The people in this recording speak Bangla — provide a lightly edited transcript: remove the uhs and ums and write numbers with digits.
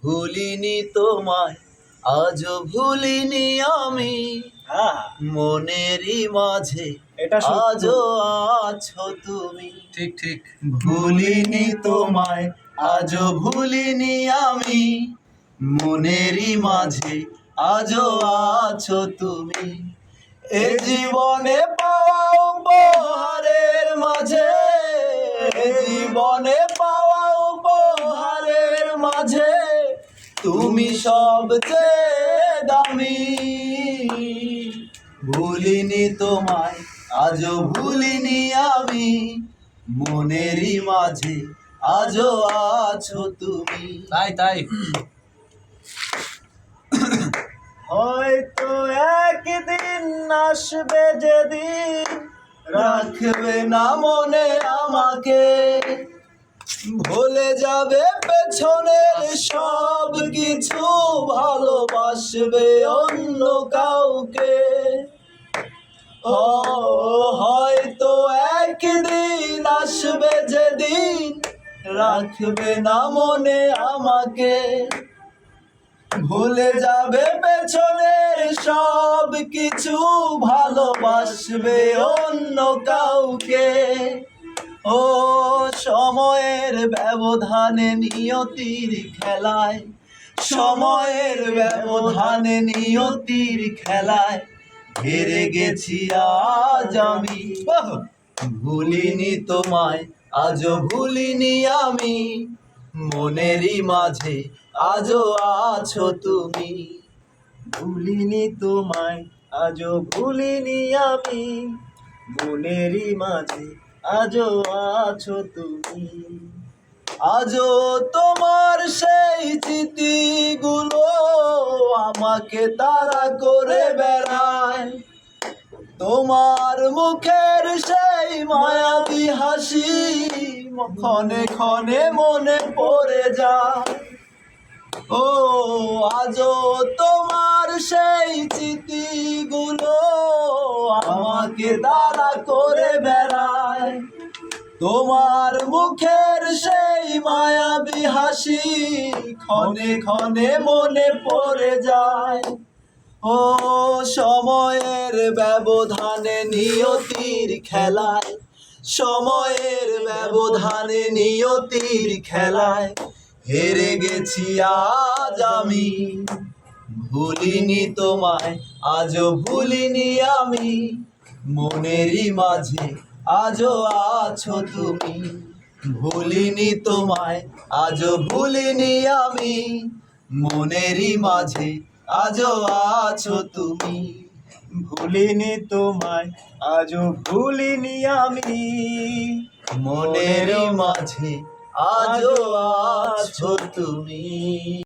ভুলিনি তোমায়, আজও ভুলিনি আমি। মনেরই মাঝে আজও আছো তুমি। ঠিক ঠিক। ভুলিনি তোমায়, আজও ভুলিনি আমি। মনেরই মাঝে আজও আছো তুমি। এ জীবনে পাওয়া উপহারের মাঝে, এ জীবনে পাওয়া উপহারের মাঝে তুমি সবচেয়ে দামি। ভুলিনি তোমায়, আজও ভুলিনি আমি। মনেরই মাঝে আজও আছো তুমি। তাই তাই। হয়তো একদিন আসবে যেদিন রাখবে না মনে আমাকে, ভুলে যাবে পেছনের সব কিছু, ভালোবাসবে অন্য কাউকে। হয়তো একদিন আসবে যেদিন রাখবে না মনে আমাকে, ভুলে যাবে পেছনের সব কিছু, ভালোবাসবে অন্য কাউকে। ও সময়ের ব্যবধানে নিয়তির খেলায়, সময়ের ব্যবধানে নিয়তির খেলায় হেরে গেছি আজ আমি। ভুলিনি তোমায়, আজও ভুলিনি আমি। মনেরই মাঝে আজও আছো তুমি। ভুলিনি তোমায়, আজও ভুলিনি আমি। মনেরই মাঝে আজও আছো তুমি। আজও তোমার সেই স্মৃতিগুলো আমাকে তাড়া করে বেড়ায়। তোমার মুখের সেই মায়াবী হাসি ক্ষণে ক্ষণে মনে পড়ে যায়। ও আজও তোমার সেই স্মৃতিগুলো আমাকে তাড়া করে বেড়ায়। তোমার মুখের সেই মায়াবী হাসি ক্ষণে ক্ষণে মনে পড়ে যায়। ও সময়ের ব্যবধানে নিয়তির খেলায়, সময়ের ব্যবধানে নিয়তির খেলায় হেরে গেছি আজ আমি। ভুলিনি তোমায়, আজও ভুলিনি আমি। মনেরই মাঝে আজও আছো তুমি। ভুলিনি তোমায়, আজও ভুলিনি আমি। মনেরই মাঝে আজও আছো তুমি। ভুলিনি তোমায়, আজও ভুলিনি আমি। মনেরই মাঝে আজও আছো তুমি।